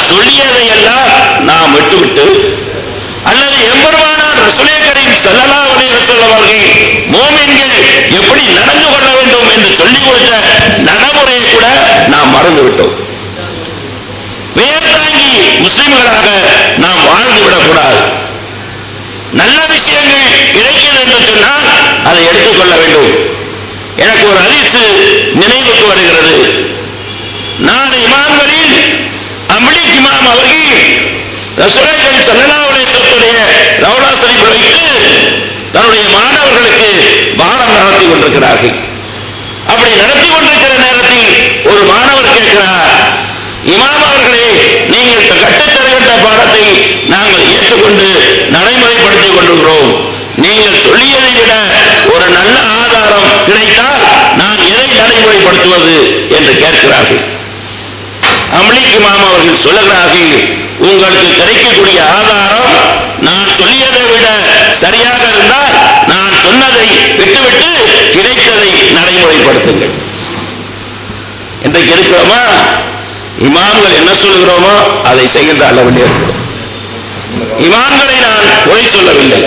சொல்லியதையெல்லாம் நாம் விட்டுவிட்டு, அல்லது எம்பெருமானார் ரசூலே கரீம் ஸல்லல்லாஹு அலைஹி வஸல்லம் அவர்கள் மூமின்கள் எப்படி நடந்து கொள்ள வேண்டும் என்று சொல்லிக் கொடுத்த நடைமுறையை கூட நாம் மறந்து விட்டோம். வேர்தாங்கி முஸ்லிம்களாக நாம் வாழ்ந்துவிடக் கூடாது. நல்ல விஷயங்கள் கிடைக்கிறது என்று சொன்னால் அதை எடுத்துக்கொள்ள வேண்டும். எனக்கு ஒரு ஹதீஸ் நினைவுக்கு வருகிறது. நான் இமாம்களில் அம்லிக் இமாம் அவர்கள் ரசூலுல்லாஹி ஸல்லல்லாஹு அலைஹி வஸல்லம் ரவுலா ஷரீஃபில் வைத்து தன்னுடைய மாணவர்களுக்கு பாடம் நடத்தி கொண்டிருக்கிறார்கள். அப்படி நடத்தி கொண்டிருக்கிற நேரத்தில் ஒரு மாணவர் கேட்கிறார், இமாம் அவர்களே, நீங்கள் கற்றுத்தருகின்ற பாடத்தை நாங்கள் ஏற்றுக்கொண்டு நடைமுறைப்படுத்திக் கொண்டிருக்கிறோம். நீங்கள் சொல்லியதை விட ஒரு நல்ல ஆதாரம் கிடைத்தால் நான் எதை நடைமுறைப்படுத்துவது என்று கேட்கிறார்கள். அம்லிக் இமாம் அவர்கள் சொல்லுகிறார்கள், உங்களுக்கு கிடைக்கக்கூடிய ஆதாரம் நான் சொல்லியதை விட சரியாக இருந்தால் நான் சொன்னதை விட்டுவிட்டு கிடைத்ததை நடைமுறைப்படுத்துங்கள். இன்றைக்கு இருக்கிறோமா? இமாம்கள் என்ன சொல்லுகிறோமோ அதை செய்கின்ற அளவில் இருக்கிறோம். இமாம்களை நான் குறை சொல்லவில்லை.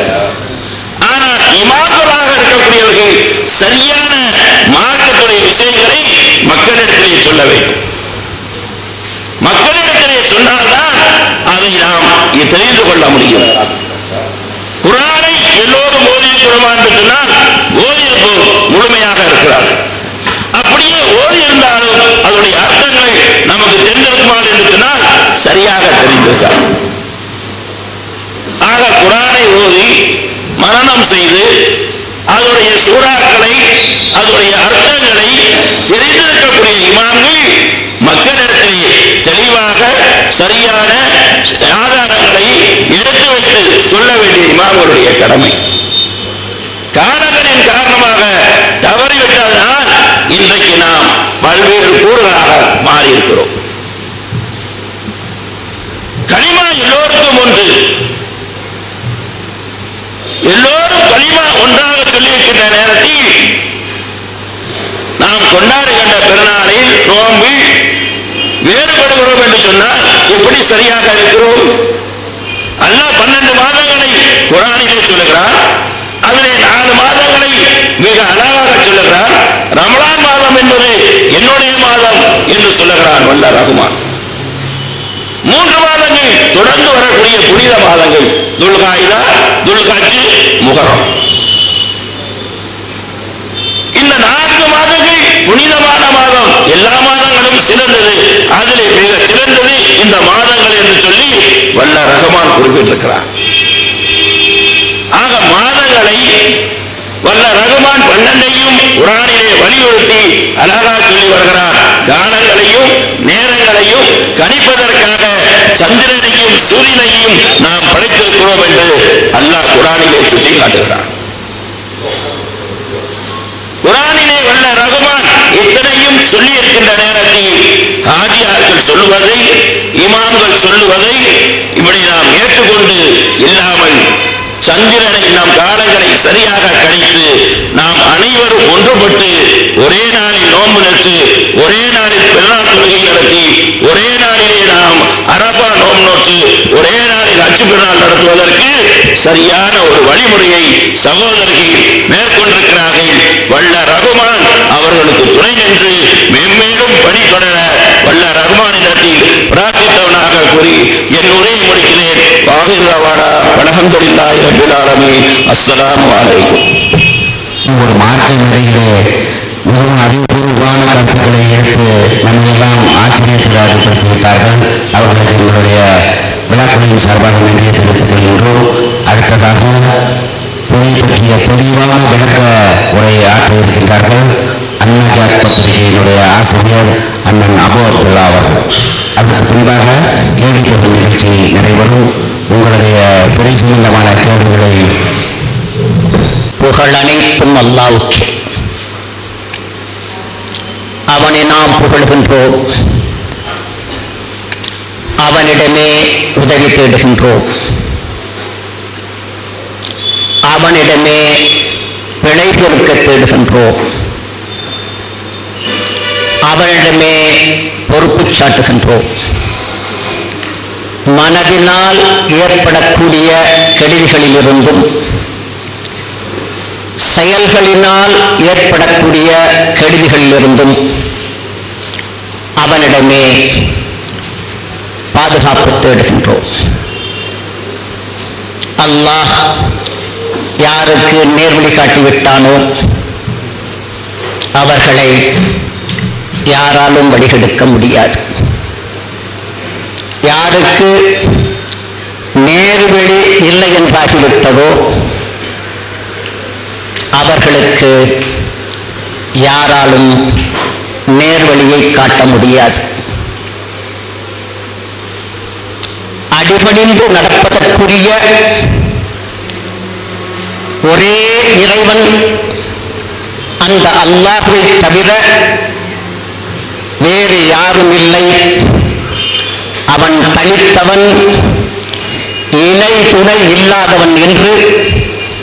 ஆனால் இமாம்களாக இருக்கக்கூடியவர்கள் சரியான மார்க்கத்துடைய விஷயங்களை மக்களிடத்திலே சொல்ல வேண்டும். மக்களிடத்திலே சொன்னால்தான் அதை நாம் தெரிந்து கொள்ள முடியும். குர்ஆனை எல்லோரும் ஓதியிருக்கிறோமா என்று சொன்னால் ஓதியிருப்போம், முழுமையாக இருக்கிறார். அப்படியே ஓதி இருந்தாலும் அதனுடைய அர்த்தங்கள் நமக்கு தெரிந்திருக்குமா என்று சொன்னால் சரியாக தெரிந்திருக்காது. ஆக குர்ஆனை ஓதி மனனம் செய்து அதனுடைய சூறாக்களை அதனுடைய அர்த்தங்களை தெரிந்திருக்கக்கூடிய இமாம்கள் மக்களிடத்திலே தெளிவாக சரியான ஆதாரங்களை எடுத்து வைத்து சொல்ல வேண்டிய இமாம்களுடைய கடமை. காரணங்களின் காரணமாக தவறிவிட்டதனால் இன்றைக்கு நாம் பல்வேறு கூறுகளாக மாறியிருக்கிறோம். கலிமா எல்லோருக்கும் ஒன்று. எல்லோரும் கலிமா ஒன்றாக சொல்லியிருக்கின்ற நேரத்தில் நாம் கொண்டாடுகின்ற பெருநாளில் நோம்பில் வேறுபடுகிறோம் என்று சொன்னால் எப்படி சரியாக இருக்கிறோம்? அல்லாஹ் 12 மாதங்களை குர்ஆனிலே சொல்லுகிறார். அதிலே 4 மாதங்களை மிக அழகாக சொல்லுகிறார். ரமலான் மாதம் என்பது என்னுடைய மாதம் என்று சொல்லுகிறான் வல்ல ரஹ்மான். 3 மாதங்கள் தொடர்ந்து வரக்கூடிய புனித மாதங்கள் துல்காயிதா, துல்ஹஜ், முஹர்ரம். இந்த 4 மாதங்கள் புனிதமான மாதம். எல்லா மாதங்களும் சிறந்தது, அதிலே மிக சிறந்தது இந்த மாதங்கள் என்று சொல்லி வல்ல ரஹ்மான் குறிப்பிட்டிருக்கிறார். ஆக மாதங்களை வல்ல ரஹ்மான் 12ஐயும் குர்ஆனிலே வலியுறுத்தி அழகா சொல்லி வருகிறார். காலங்களையும் நேரங்களையும் கணிப்பதற்காக சந்திரனையும் சூரியனையும் நாம் படைத்திருக்கிறோம் என்று அல்லாஹ் குர்ஆனிலே சுட்டி காட்டுகிறார். குர்ஆனிலே வல்ல ரஹ்மான் இத்தனையும் சொல்லி இருக்கின்ற நேரத்தில் ஹாஜியார்கள் சொல்லுவதை, இமாம்கள் சொல்லுவதை இப்படி நாம் ஏற்றுக்கொண்டு இல்லாமல் சந்திரனை நம் காலங்களை சரியாக கணித்து நாம் அனைவரும் ஒன்றுபட்டு ஒரே நாளில் நோன்பு நட்டு ஒரே நாளில் பெருநாள் தொழுகை நடத்தி ஒரே நாளிலே நாம் அரஃபா நோன்பு நோட்டு ஒரே நாளில் ஹஜ் பெருநாள் நடத்துவதற்கு சரியான ஒரு வழிமுறையை சகோதரர்கள் மேற்கொண்டிருக்கிறார்கள். வல்ல ரஹ்மான் அவர்களுக்கு துணை நின்று மென்மேலும் பணி தொடர வல்ல ரஹ்மானிடத்தில் பிரார்த்தித்தவனாக கூறி என் உரையை முடிக்கிறேன். வாஹிர்தவானா அல்ஹம்துலில்லாஹி ரப்பில் ஆலமீன். அஸ்ஸலாமு அலைக்கும். ஒரு மார்க்க நிலையிலே மிகவும் அறிவுபூர்வமான கருத்துக்களை எடுத்து நம்மெல்லாம் ஆச்சரியத்தில் ஆட்படுத்திவிட்டார்கள். அவர்களுக்கு எங்களுடைய விழாக்களின் சார்பாக நன்றியை தெரிவித்துக் கொள்கின்றோம். அடுத்ததாக இதை பற்றிய தெளிவான விளக்க உரையை ஆற்ற இருக்கின்றார்கள் அன்னஜாத் பத்திரிகையினுடைய ஆசிரியர் அண்ணன் அபு அப்துல்லா அவர்கள். அதற்கு பின்பாக கேள்வி பெறும் நிகழ்ச்சி நடைபெறும். உங்களுடைய பிறை சம்பந்தமான கேள்விகளை புகழ் அனைத்தும் அல்லாஹ்வுக்கே. அவனை நாம் புகழ்கின்றோம், அவனிடமே உதவி தேடுகின்றோம், அவனிடமே பிழை பொறுக்க தேடுகின்றோம், அவனிடமே பொறுப்பு சாட்டுகின்றோம். மனதினால் ஏற்படக்கூடிய கெடுதிகளிலிருந்தும் செயல்களினால் ஏற்படக்கூடிய கெடுதிகளிலிருந்தும் அவனிடமே பாதுகாப்பு தேடுகின்றோம். அல்லாஹ் யாருக்கு நேர்வழி காட்டிவிட்டானோ அவர்களை யாராலும் வழிகெடுக்க முடியாது. யாருக்கு நேர்வழி இல்லை என்றாகிவிட்டதோ அவர்களுக்கு யாராலும் நேர்வழியை காட்ட முடியாது. அடிபணிந்து நடப்பதற்குரிய ஒரே இறைவன் அந்த அல்லாஹ்வை தவிர வேறு யாரும் இல்லை. அவன் தனித்தவன், இணை துணை இல்லாதவன் என்று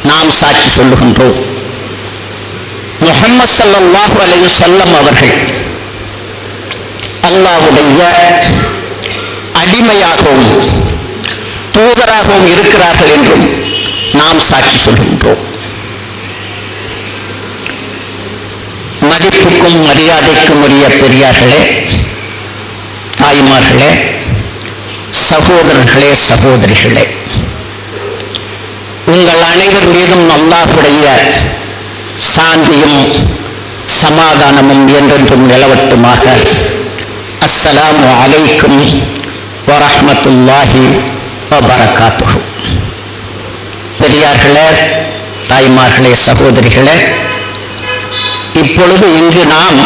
நாம் சாட்சி சொல்லுகின்றோம். முஹம்மது ஸல்லல்லாஹு அலைஹி வஸல்லம் அவர்கள் அல்லாஹ்வுடைய அடிமையாகவும் தூதராகவும் இருக்கிறார்கள் என்றும் நாம் சாட்சி சொல்கின்றோம். மதிப்புக்கும் மரியாதைக்கும் உரிய பெரியார்களே, தாய்மார்களே, சகோதரர்களே, சகோதரிகளே, உங்கள் அனைவர் மீதும் அல்லாஹ்வுடைய சாந்தியும் சமாதானமும் என்றென்றும் நிலவட்டுமாக. அஸ்ஸலாமு அலைக்கும் வரஹ்மத்துல்லாஹி வபரகாத்துஹு. பெரியார்களே, தாய்மார்களே, சகோதரிகளே, இப்பொழுது இங்கு நாம்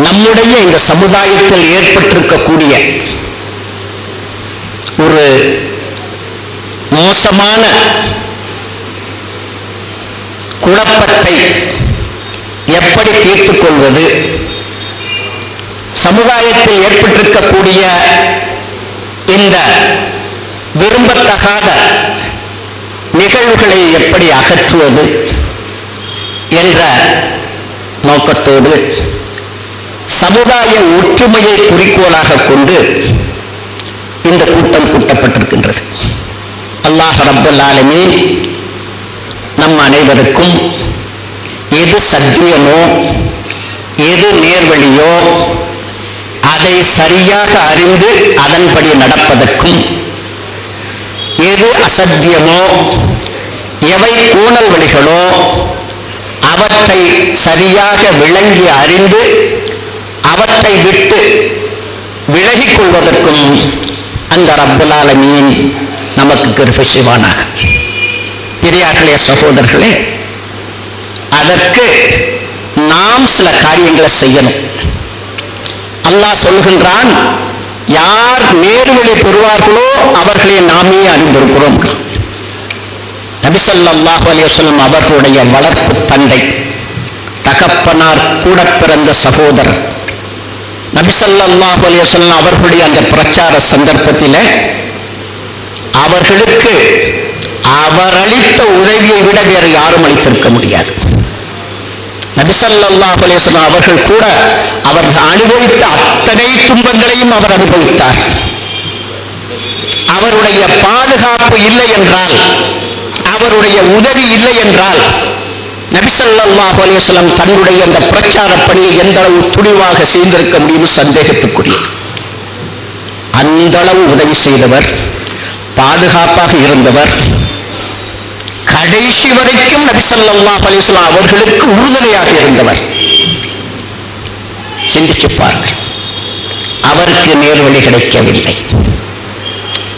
நம்முடைய இந்த சமுதாயத்தில் ஏற்பட்டிருக்கக்கூடிய ஒரு மோசமான குழப்பத்தை எப்படி தீர்த்துக் கொள்வது, சமுதாயத்தில் ஏற்பட்டிருக்கக்கூடிய இந்த விரும்பத்தகாத நிகழ்வுகளை எப்படி அகற்றுவது என்ற நோக்கத்தோடு சமுதாய ஒற்றுமையை குறிக்கோளாக கொண்டு இந்த கூட்டம் கூட்டப்பட்டிருக்கின்றது. அல்லாஹ் ரப்பல் ஆலமீன் நம் அனைவருக்கும் எது சத்தியமோ எது நேர்வழியோ அதை சரியாக அறிந்து அதன்படி நடப்பதற்கும், எது அசத்தியமோ எவை ஊழல் வழிகளோ அவற்றை சரியாக விளங்கி அறிந்து அவற்றை விட்டு விலகிக் கொள்வதற்கும் அந்த ரப்பல் ஆலமீன் நமக்கு கிருபை செய்வானாக. பெரியார்களே, சகோதரர்களே, அதற்கு நாம் சில காரியங்களை செய்யணும். அல்லாஹ் சொல்கின்றான், யார் நேர்வழி பெறுவார்களோ அவர்களை நாமே அறிந்திருக்கிறோம். நபி ஸல்லல்லாஹு அலைஹி வஸல்லம் அவர்களுடைய வளர்ப்பு தந்தை, தகப்பனார் கூட பிறந்த சகோதரர் நபி ஸல்லல்லாஹு அலைஹி வஸல்லம் அவர்களுடைய அந்த பிரச்சார சந்தர்ப்பத்தில் அவர்களுக்கு அவர் அளித்த உதவியை விட வேறு யாரும் அளித்திருக்க முடியாது. நபி ஸல்லல்லாஹு அலைஹி வஸல்லம் அவர்கள் கூட அவர்கள் அனுபவித்த அத்தனை துன்பங்களையும் அவர் அனுபவித்தார். அவருடைய பாதுகாப்பு இல்லை என்றால், அவருடைய உதவி இல்லை என்றால் நபி ஸல்லல்லாஹு அலைஹி வஸல்லம் தன்னுடைய அந்த பிரச்சார பணியை எந்த அளவு துணிவாக செய்திருக்க முடியும் சந்தேகத்துக்குரியது. அந்த அளவு உதவி செய்தவர், பாதுகாப்பாக இருந்தவர், கடைசி வரைக்கும் நபி ஸல்லல்லாஹு அலைஹி வஸல்லம் அவர்களுக்கு உறுதுணையாக இருந்தவர். சிந்திச்சு பாருங்கள், அவருக்கு நேர்வழி கிடைக்கவில்லை.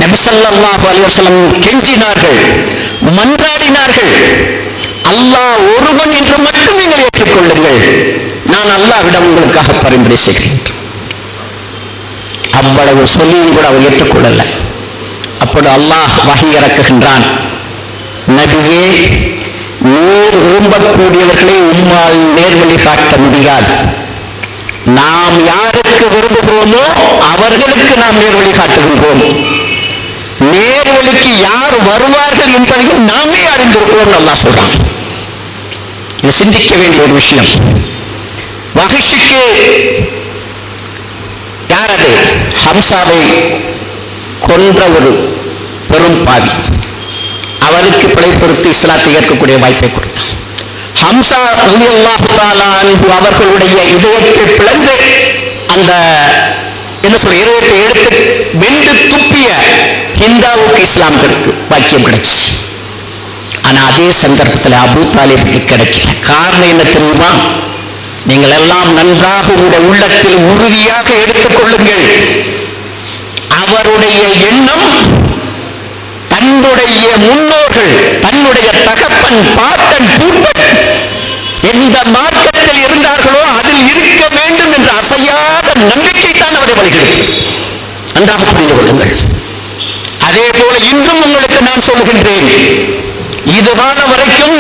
நபி ஸல்லல்லாஹு அலைஹி வஸல்லம் கெஞ்சினார்கள், மன்றாடினார்கள், அல்லாஹ் ஒருவன் என்று மட்டும் நீங்கள் ஏற்றுக்கொள்ளுங்கள், நான் அல்லாஹ்விடம் உங்களுக்காக பரிந்துரை செய்கிறேன். அவ்வளவு சொல்லியும் கூட அவர் ஏற்றுக்கொள்ளல. அப்போது அல்லாஹ் வஹி இறக்குகின்றான், நபியே, நீர் விரும்பக்கூடியவர்களை உம்மால் நேர்வழி காட்ட முடியாது. நாம் யாருக்கு விரும்புகிறோமோ அவர்களுக்கு நாம் நேர்வழி காட்டுகின்றோம். நேர்வழிக்கு யார் வருவார்கள் என்பதையும் நாமே அறிந்திருக்கிறோம் அல்லாஹ் சொல்றான். இது சிந்திக்க வேண்டிய ஒரு விஷயம். வஹ்ஷிக்கு யார் அது? ஹம்சாவை கொன்ற ஒரு பெரும் பாவி. அவருக்கு பிழைப்பொருத்தி இஸ்லாத்தை ஏற்கக்கூடிய வாய்ப்பை கொடுத்தான். ஹம்சா ரலியல்லாஹு தஆலா அன்ஹு அவர்களுடைய இதயத்தை பிளந்து அந்த இதயத்தை எடுத்து வெண்டு துப்பிய ஹிந்தாவுக்கு இஸ்லாம் வாக்கியம் கிடைச்சு. ஆனா அதே சந்தர்ப்பத்தில் அபூ தாலிபுக்கு கிடைக்கல. காரணம் என்ன தெரியுமா? நீங்கள் எல்லாம் நன்றாக உங்களுடைய உள்ளத்தில் உறுதியாக எடுத்துக் கொள்ளுங்கள். அவருடைய எண்ணம் தன்னுடைய முன்னோர்கள், தன்னுடைய தகப்பன், பாட்டன், பூட்டன் எந்த மார்க்கத்தில் இருந்தார்களோ அதில் இருக்க வேண்டும் என்ற அசையாத நம்பிக்கை தான் அவரை வழிகெடுத்தது. நன்றாக புரிந்து கொள்ளுங்கள். அதே போல இன்றும் உங்களுக்கு நான் சொல்லுகின்றேன், இதுகால வரைக்கும்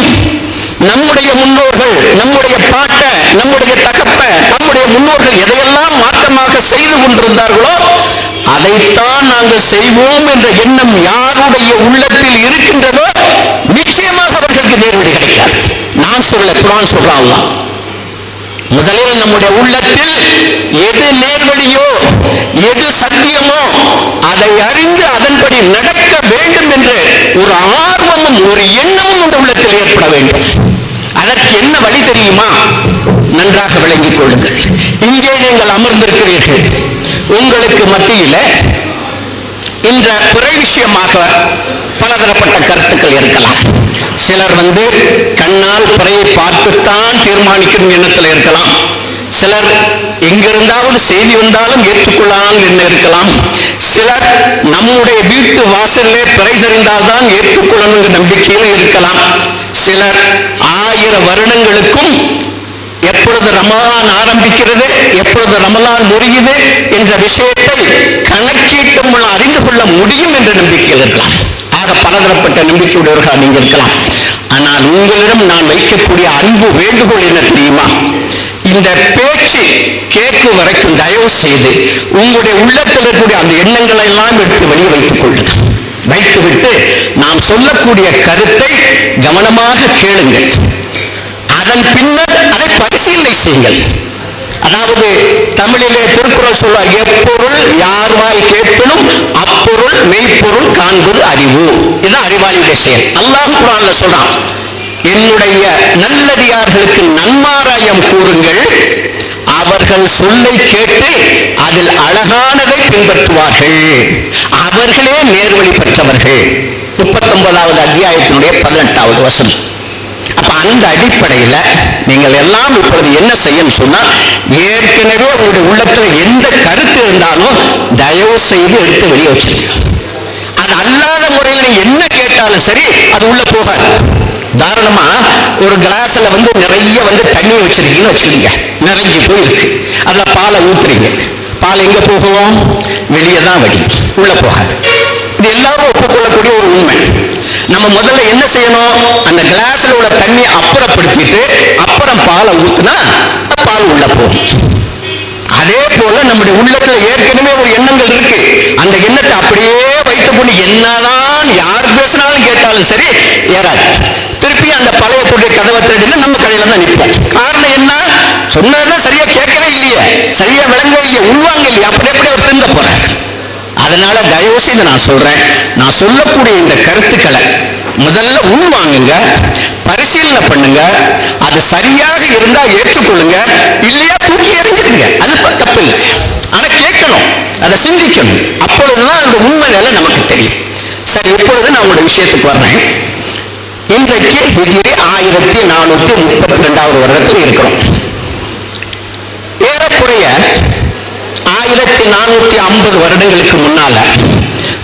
நம்முடைய முன்னோர்கள், நம்முடைய பாட்ட, நம்முடைய தகப்ப, நம்முடைய முன்னோர்கள் எதையெல்லாம் மாற்றமாக செய்து கொண்டிருந்தார்களோ அதைத்தான் நாங்கள் செய்வோம் என்ற எண்ணம் யாருடைய உள்ளத்தில் இருக்கின்றதோ நிச்சயமாக அவர்களுக்கு நேர்வழி கிடைக்காது. நான் சொல்ல, குர்ஆன் சொல்றான் அல்லாஹ், முதலில் நம்முடைய உள்ளத்தில் எது நேர்வழியோ, எது சத்தியமோ அதை அறிந்து அதன்படி நடக்க வேண்டும் என்று ஒரு ஆர்வமும் ஒரு எண்ணமும் இந்த உள்ளத்தில் ஏற்பட வேண்டும். அதற்கு என்ன வழி தெரியுமா? நன்றாக விளங்கிக் கொள்ளுங்கள். இங்கே நீங்கள் அமர்ந்திருக்கிறீர்கள். உங்களுக்கு மத்தியில இந்த பிறை விஷயமாக பலதரப்பட்ட கருத்துக்கள் இருக்கலாம். சிலர் கண்ணால் பிறையை பார்த்துத்தான் தீர்மானிக்கும் எண்ணத்தில் இருக்கலாம். சிலர் எங்கிருந்தாவது செய்தி வந்தாலும் ஏற்றுக்கொள்ளலாம் என்று இருக்கலாம். சிலர் நம்முடைய வீட்டு வாசலிலே பிறை தெரிந்தால்தான் ஏற்றுக்கொள்ளணும் என்ற நம்பிக்கையில இருக்கலாம். சிலர் 1000 வருடங்களுக்கும் எப்பொழுது ரமலான் ஆரம்பிக்கிறது, எப்பொழுது ரமலான் முடியுது என்ற விஷயத்தை கணக்கீட்டு மூலம் அறிந்து கொள்ள முடியும் என்ற நம்பிக்கையில் இருக்கலாம். ஆக பலதரப்பட்ட நம்பிக்கையுடையவர்களாக நீங்கள் இருக்கலாம். ஆனால் உங்களிடம் நான் வைக்கக்கூடிய அன்பு வேண்டுகோள் என்ன தெரியுமா? இந்த பேச்சு கேட்கும் வரைக்கும் தயவு செய்து உங்களுடைய உள்ளத்தில் இருக்கக்கூடிய அந்த எண்ணங்களை எல்லாம் எடுத்து வெளியே வைத்துக் கொள்ளுங்கள். வைத்துவிட்டு நாம் சொல்லக்கூடிய கருத்தை கவனமாக கேளுங்கள். அதன் பின்னர் அதை பரிசீலனை செய்யுங்கள். அதாவது தமிழிலே திருக்குறள் சொல்வார், எப்பொருள் யார்வாய் கேட்பினும் அப்பொருள் மெய்ப்பொருள் காண்பது அறிவு. இதுதான் அறிவாளியுடைய செயல். அல்லாஹ் குர்ஆன்ல சொல்றான், என்னுடைய நல்லடியார்களுக்கு நன்மாராயம் கூறுங்கள், அவர்கள் சொல்லை கேட்டு அதில் அழகானதை பின்பற்றுவார்கள், அவர்களே நேர்வழி பெற்றவர்கள். 39வது அத்தியாயத்தினுடைய 18வது வசனம். அப்ப அந்த அடிப்படையில் நீங்கள் எல்லாம் இப்பொழுது என்ன செய்யணும் சொன்னா, ஏற்கனவே உங்களுடைய உள்ளத்தில் எந்த கருத்து இருந்தாலும் தயவு செய்து எடுத்து வெளியே வச்சிருக்க. அது அல்லாத முறையில் என்ன கேட்டாலும் சரி, அது உள்ள போகாது. உதாரணமா ஒரு கிளாஸ்ல நிறைய தண்ணி வச்சிருக்கீங்கன்னு வச்சுக்கீங்க, நிறைஞ்சு போயிருக்கு. அதுல பாலை ஊத்துறீங்க, பால் எங்க போகும்? வெளியே தான் வடியும், உள்ள போகாது. இது எல்லாரும் ஒப்புக்கொள்ளக்கூடிய ஒரு உண்மை. நம்ம முதல்ல என்ன செய்யணும்? அந்த கிளாஸ்ல உள்ள தண்ணியை அப்புறப்படுத்திட்டு அப்புறம் பாலை ஊத்துனா பால் உள்ள போகும். அதே போல நம்முடைய உள்ளத்துல ஏற்கனவே ஒரு எண்ணங்கள் இருக்கு. அந்த எண்ணத்தை அப்படியே வைத்துக் கொண்டு என்னதான் யார் பேசினாலும் கேட்டாலும் சரி ஏறாது. திருப்பி அந்த பழைய கூடிய கதவை தேடினா நம்ம கடையில தான் நிற்போம். காரணம் என்ன? சொன்னதான் சரியா கேட்கவே இல்லையே, சரியா விளங்கவே இல்லையே, உள்வாங்க இல்லையா, அப்படி எப்படி அவர் திருந்த போறார். அதனால தயவு செய்து நான் சொல்றேன், நான் சொல்லக்கூடிய இந்த கருத்துக்களை முதல்ல உள்வாங்குங்க, பரிசீலனை பண்ணுங்க. அது சரியாக இருந்தா ஏற்றுக்கொள்ளுங்க, இல்லையா தூக்கி எறிஞ்சிருங்க. அது தப்பு இல்லை. ஆனா கேட்கணும், அதை சிந்திக்கணும். அப்பொழுதுதான் அந்த உண்மை நிலை நமக்கு தெரியும். சரி, இப்பொழுது நான் உங்களுடைய விஷயத்துக்கு வர்றேன். இன்றைக்கு ஹிஜ்ரி 1432வது வருடத்தில் இருக்கிறோம். ஏறக்குறைய 1450 வருடங்களுக்கு முன்னால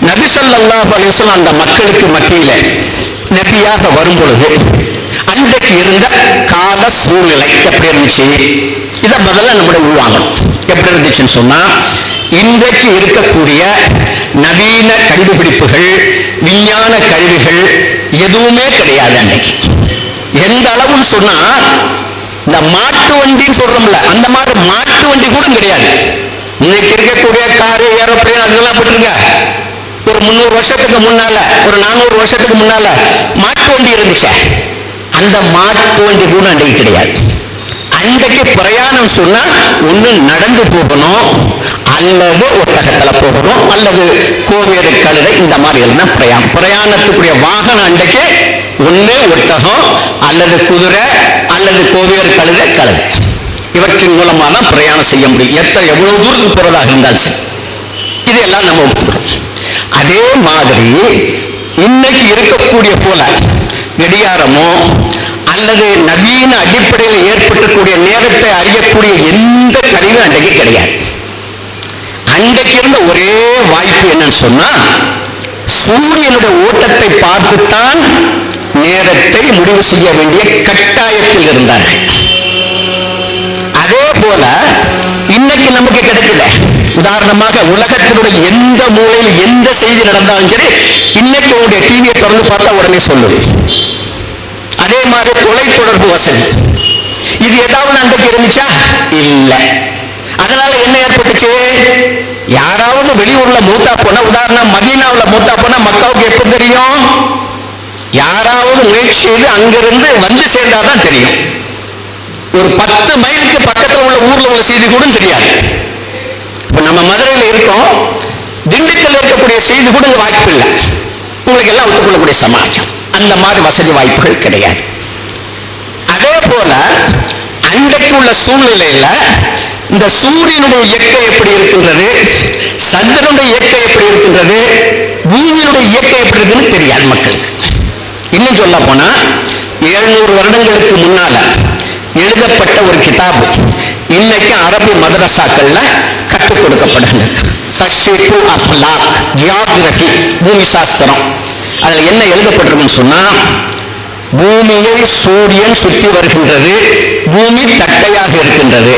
நபி ஸல்லல்லாஹு அலைஹி வஸல்லம் அந்த மக்களுக்கு மத்தியில நபியாக வரும் பொழுது அன்றைக்கு இருந்த கால சூழ்நிலை எப்படி இருந்துச்சு? இதை முதல்ல நம்முடைய உள்வாங்கணும். எப்படி இருந்துச்சுன்னு சொன்னா, இன்றைக்கு இருக்கக்கூடிய நவீன கண்டுபிடிப்புகள், விஞ்ஞான கருவிகள் எதுவுமே கிடையாது. அன்றைக்கு எந்த அளவுன்னு சொன்னா, இந்த மாட்டு வண்டின்னு சொல்றோம்ல, அந்த மாதிரி மாட்டு வண்டி கூட கிடையாது. இன்னைக்கு இருக்கக்கூடிய காரு, ஏரோப்ளேன் அதெல்லாம் போட்டுருங்க. ஒரு 300 வருஷத்துக்கு முன்னால, ஒரு 400 வருஷத்துக்கு முன்னால மாட்டு வண்டி இருந்துச்சு. அந்த மாட்டு வண்டி கூட அன்றைக்கு கிடையாது. அன்றைக்கு பிரயாணம் சொன்னா ஒண்ணு நடந்து போகணும், அல்லது ஒட்டகத்துல போகணும், அல்லது கோவேறு கழுதை, இந்த மாதிரி எல்லாம் பிரயாணத்துக்குரிய வாகனம் அன்றைக்கு ஒண்ணு ஒட்டகம் அல்லது குதிரை அல்லது கோவேறு கழுதை. இவற்றின் மூலமா தான் பிரயாணம் செய்ய முடியும். எவ்வளவு தூரத்துக்கு போறதாக இருந்தாலும் சரி, இதெல்லாம் நம்ம ஒப்புக்கிறோம். அதே மாதிரி இன்னைக்கு இருக்கக்கூடிய போல கடிகாரமோ அல்லது நவீன அடிப்படையில் ஏற்பட்டக்கூடிய நேரத்தை அறியக்கூடிய எந்த கருவியும் அன்றைக்கு கிடையாது. அன்றைக்கு இருந்த ஒரே வாய்ப்பு என்னன்னு சொன்னா, சூரியனுடைய ஓட்டத்தை பார்த்துத்தான் நேரத்தை முடிவு செய்ய வேண்டிய கட்டாயத்தில் இருந்தார்கள். அதே போல இன்னைக்கு நமக்கு கிடைக்குது. உதாரணமாக உலகத்தினுடைய எந்த மூலையில் எந்த செய்தி நடந்தாலும் சரி, இன்னைக்கு உங்களுடைய டிவியை திறந்து பார்த்தா உடனே சொல்லுது. அதே மாதிரி தொலைத்தொடர்பு வசதி, இது ஏதாவது அன்றைக்கு இருந்துச்சா? இல்லை. அதனால என்ன ஏற்பட்டுச்சு? யாராவது வெளியூர்ல மூத்தா போனா, உதாரணம் மதீனாவுல மூத்தா போனா மக்காவுக்கு எப்ப தெரியும்? யாராவது முயற்சி செய்து அங்கிருந்து வந்து சேர்ந்தாதான் தெரியும். ஒரு 10 மைலுக்கு பக்கத்தில் உள்ள ஊர்ல உள்ள செய்தி கூட தெரியாது. இப்ப நம்ம மதுரையில் இருக்கோம், திண்டுக்கல் இருக்கக்கூடிய செய்தி கூட வாய்ப்பு இல்லை. உங்களுக்கு எல்லாம் ஒத்துக்கொள்ளக்கூடிய சமாஜம். அந்த மாதிரி வசதி வாய்ப்புகள் கிடையாது. அதே போல அன்றைக்கு உள்ள சூழ்நிலையில இந்த சூரியனுடைய இயக்கம் எப்படி இருக்கின்றது, சந்திரனுடைய இயக்கம் எப்படி இருக்கின்றது, பூமியினுடைய இயக்கம் எப்படி இருக்குன்னு தெரியாது மக்களுக்கு. இன்னும் சொல்ல போனா 700 வருடங்களுக்கு முன்னால எழுதப்பட்ட ஒரு கிதாபு இன்னைக்கு அரபி மதரசாக்கள்ல கற்றுக் கொடுக்கப்படுகிறது. சஷ்ஷிப்பு அஃப்லாக், ஜியாகிரபி, பூமி சாஸ்திரம். அதுல என்ன எழுதப்பட்டிருக்குன்னு சொன்னா, பூமியை சூரியன் சுற்றி வருகின்றது, பூமி தட்டையாக இருக்கின்றது.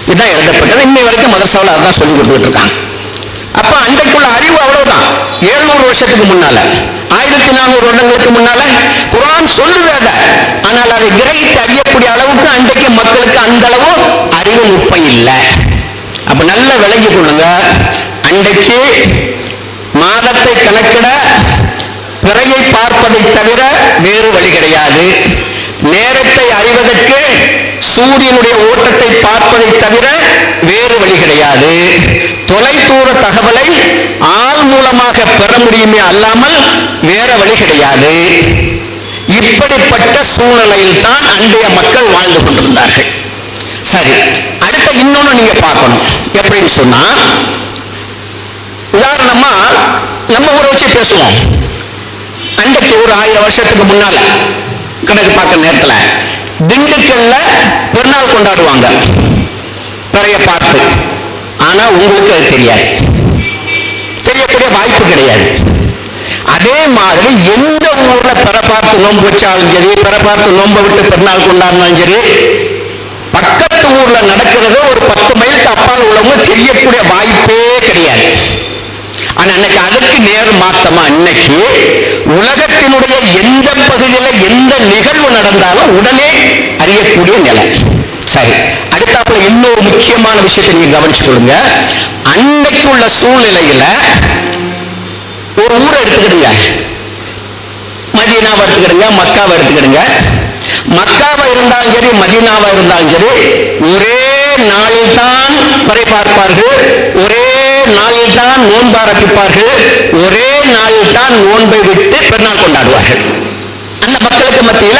இதுதான் எழுதப்பட்டது. இன்னை வரைக்கும் மதரசாவில் அதான் சொல்லி கொடுத்துட்டு இருக்காங்க. அப்ப அன்றைக்குள்ள அறிவு அவ்வளவுதான். 700 வருஷத்துக்கு முன்னால, 1400 வருடங்களுக்கு முன்னால குர்ஆன் சொல்லுது அதை. ஆனால் அதை கிரகித்து அறியக்கூடிய அளவுக்கு அன்றைக்கு மக்களுக்கு அந்த அளவு அறிவு நுட்பம் இல்லை. அப்ப நல்ல விளங்கி கொள்ளுங்க. அன்றைக்கு மாதத்தை கணக்கிட பிறையை பார்ப்பதை தவிர வேறு வழி கிடையாது. நேரத்தை அறிவதற்கு சூரியனுடைய ஓட்டத்தை பார்ப்பதை தவிர வேறு வழி கிடையாது. தொலைதூர தகவலை ஆள் மூலமாக பெற முடியுமே அல்லாமல் வேற வழி கிடையாது. இப்படிப்பட்ட சூழ்நிலையில் தான் அன்றைய மக்கள் வாழ்ந்து கொண்டிருந்தார்கள். சரி, அடுத்த இன்னொன்னு நீங்க பார்க்கணும். எப்படின்னு சொன்னா, உதாரணமா நம்ம ஊரை வச்சு பேசுவோம். அன்றைக்கு ஒரு 1000 வருஷத்துக்கு முன்னால கணக்கு பார்க்க நேரத்துல திண்டுக்கல்ல பெருநாள் கொண்டாடுவாங்க பிறைய பார்த்து. ஆனா உங்களுக்கு அது தெரியாது, தெரியக்கூடிய வாய்ப்பு கிடையாது. அதே மாதிரி எந்த ஊர்ல பிறை பார்த்து நோன்பு வச்சாலும் சரி, பிறை பார்த்து நோன்பை விட்டு பெருநாள் கொண்டாடினாலும் சரி, பக்கத்து ஊர்ல நடக்கிறது ஒரு 10 மைலுக்கு அப்பால் உள்ளவங்க தெரியக்கூடிய வாய்ப்பே கிடையாது. ஆனா இன்னைக்கு அதற்கு நேர் மாத்தமா இன்னைக்கு உலகத்தினுடைய எந்த பகுதியில எந்த நிகழ்வு நடந்தாலும் உடனே அறியக்கூடிய நிலை. சரி, அடுத்தாப்புல இன்னொரு முக்கியமான விஷயத்தை நீங்க கவனிச்சு கொள்ளுங்க. அன்னைக்கு உள்ள சூழ்நிலையில ஒரு ஊரை எடுத்துக்கிடுங்க, மதீனாவை எடுத்துக்கிடுங்க, மக்காவை எடுத்துக்கிடுங்க. மக்காவை இருந்தாலும் சரி, மதீனாவா இருந்தாலும் சரி, ஒரே நாளில் தான் பிறை பார்ப்பார்கள், ஒரே நாளில் தான் நோன்பு ஆரம்பிப்பார்கள், ஒரே நாளில் தான் நோன்பை விட்டு பெருநாள் கொண்டாடுவார்கள். அந்த மக்களுக்கு மத்தியில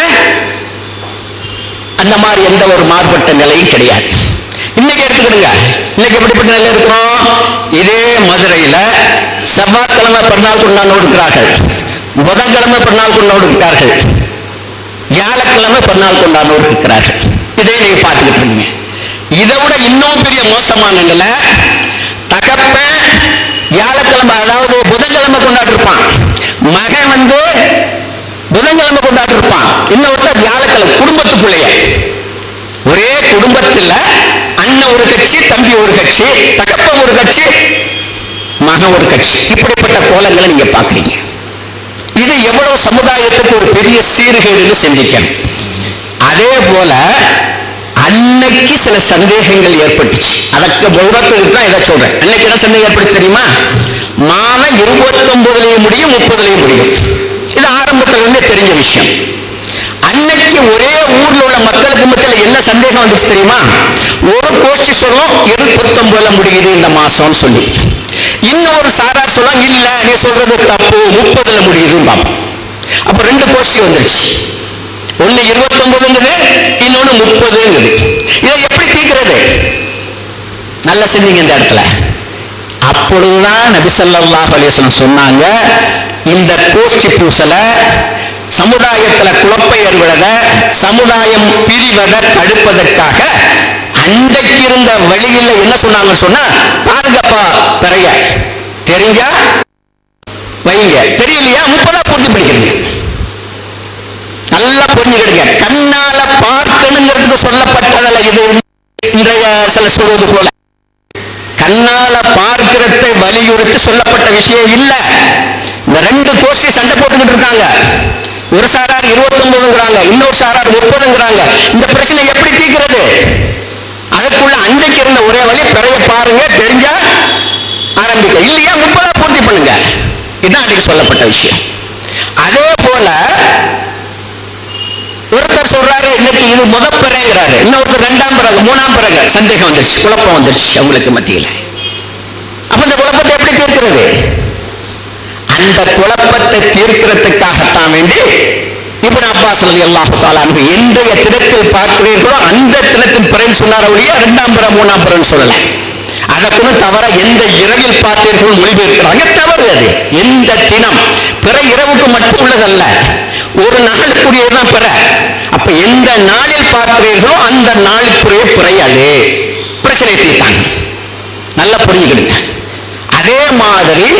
அந்த மாதிரி எந்த ஒரு மாறுபட்ட நிலையும் கிடையாது. இன்னைக்கு எடுத்துக்கிடுங்க, இன்னைக்கு எப்படிப்பட்ட நிலை இருக்கிறோம்? இதே மதுரையில செவ்வாய்க்கிழமை பெருநாள் கொண்டாடு இருக்கிறார்கள், புதன்கிழமை பெருநாள் கொண்டாடு இருக்கிறார்கள், வியாழக்கிழமை பெருநாள் கொண்டாடு இருக்கிறார்கள். இதே நீங்க பார்த்துக்கிட்டு இருக்கீங்க. இதை விட இன்னும் பெரிய மோசமான நிலை, தகப்பன் வியாழக்கிழமை அதாவது புதன்கிழமை கொண்டாடி இருப்பான், மகன் புதன்கிழமை கொண்டாடி இருப்பான், இன்னொருத்தர் வியாழக்கிழமை. குடும்பத்துக்குள்ளேயே ஒரே குடும்பத்தில் அண்ணன் ஒரு கட்சி, தம்பி ஒரு கட்சி, தகப்பன் ஒரு கட்சி, மகன் ஒரு கட்சி. இப்படிப்பட்ட கோலங்களை நீங்க பாக்குறீங்க. இது எவ்வளவு சமுதாயத்துக்கு ஒரு பெரிய சீர்கேடுன்னு சிந்திக்கணும். அதே போல அன்னைக்கு சில சந்தேகங்கள் ஏற்பட்டுச்சு. அதற்கு விவரத்துக்கு தான் இதை சொல்றேன். அன்னைக்கு என்ன சந்தேகம் ஏற்படுத்தி தெரியுமா? மாதம் 29 முடியும், 30 முடியும். இது ஆரம்பத்துல இருந்தே தெரிஞ்ச விஷயம். அன்னைக்கு ஒரே ஊர்ல உள்ள மக்களுக்கு மத்தியில் என்ன சந்தேகம் வந்துச்சு தெரியுமா? ஒரு கோஷ்டி சொல்லும் 29 முடியுது இந்த மாசம் சொல்லி, இன்னொரு சாரார் சொல்லும் இல்ல நீ சொல்றது தப்பு 30 முடியுதுன்னு பார்ப்போம். அப்ப 2 கோஷ்டி வந்துருச்சு. ஒன்னு 29ங்குது, இன்னொன்னு 30ங்குது. இதை எப்படி தீர்க்கிறது? நல்லா செஞ்சீங்க இந்த இடத்துல. அப்பொழுதுதான் நபி ஸல்லல்லாஹு அலைஹி வஸல்லம் சொன்னாங்க, இந்த கோஷ்டி பூசல, சமுதாயத்துல குழப்ப ஏற்பட, சமுதாயம் பிரிவதை தடுப்பதற்காக அன்றைக்கு இருந்த வழியில் என்ன சொன்னாங்க சொன்னா, பாருங்கப்பா பிறைய தெரிஞ்சா வைங்க, தெரியலையா 30 பூர்த்தி பண்ணிக்கிறீங்க. நல்லா புரிஞ்சுக்கிடுங்க. கண்ணால பார்க்கணுங்கிறதுக்கு சொல்லப்பட்டதல்ல இது. இன்றைய சில சொல்வது போல கண்ணால பார்க்கிறதை வலியுறுத்தி சொல்லப்பட்ட விஷயம் இல்ல. இந்த 2 கோஷ்டி சண்டை போட்டுக்கிட்டு இருக்காங்க. ஒரு சாரார் 29ங்கிறாங்க, இன்னொரு சாரார் 30ங்கிறாங்க. இந்த பிரச்சனை எப்படி தீர்க்கிறது? அதுக்குள்ள அன்றைக்கு இருந்த ஒரே வழி பிறைய பாருங்க, தெரிஞ்சா ஆரம்பிக்க, இல்லையா 30 பூர்த்தி பண்ணுங்க. இதுதான் அன்றைக்கு சொல்லப்பட்ட விஷயம். அதே போல ஒருத்தர் சொல்றாரு இன்னைக்கு இது பிறைங்கிறாரு, இன்னொருத்தர் 2ஆம் பிறகு 3ஆம் பிறகு. சந்தேகம் வந்துருச்சு, குழப்பம் வந்துருச்சு அவங்களுக்கு மத்தியில. அப்ப இந்த குழப்பத்தை எப்படி தீர்க்கிறது? அந்த குழப்பத்தை தீர்க்கிறதுக்காகத்தான் வேண்டி இப்னு அப்பாஸ் ரலியல்லாஹு தஆலா அன்ஹு எந்த தினத்தில் பார்க்கிறீர்களோ அந்த தினத்தின் பிறை சொன்னார் ஒழிய 2ஆம் பிறை 3ஆம் பிறைன்னு சொல்லல. அதற்கு தவற எந்த இரவில் பார்த்தீர்கள் மொழிபெயர்க்கிறாங்க, தவறு அது. எந்த தினம் பிறை இரவுக்கு மட்டும் உள்ளதல்ல, ஒரு நாளுக்குரியதான் பிறை. அப்ப எந்த நாளில் பார்க்கிறீர்களோ அந்த நாளுக்குரிய பிறை அது. பிரச்சனை தீர்த்தாங்க. நல்லா புரிஞ்சுக்கிடுங்க. அதே மாதிரி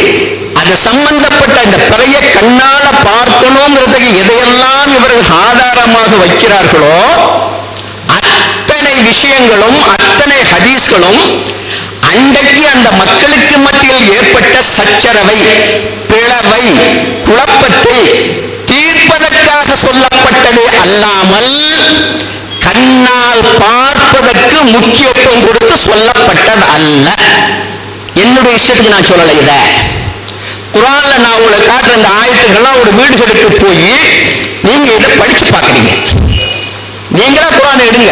அது சம்பந்தப்பட்ட இந்த பிறைய கண்ணால பார்க்கணுங்கிறதுக்கு எதையெல்லாம் இவர்கள் ஆதாரமாக வைக்கிறார்களோ அத்தனை விஷயங்களும் அத்தனை ஹதீஸ்களும் அன்றைக்கு அந்த மக்களுக்கு மத்தியில் ஏற்பட்ட சச்சரவை, பிளவை, குழப்பத்தை தீர்ப்பதற்காக சொல்லப்பட்டது அல்லாமல் கண்ணால் பார்ப்பதற்கு முக்கியத்துவம் கொடுத்து சொல்லப்பட்டது அல்ல. என்னுடைய இஷ்டத்துக்கு நான் சொல்லலை. இத குர்ஆன்ல நான் உங்களுக்கு காட்டுற இந்த ஆயத்துக்கள்லாம் ஒரு வீடுகளுக்கு போய் நீங்க இதை படிச்சு பார்க்குறீங்க. நீங்களா குர்ஆனை எடுங்க.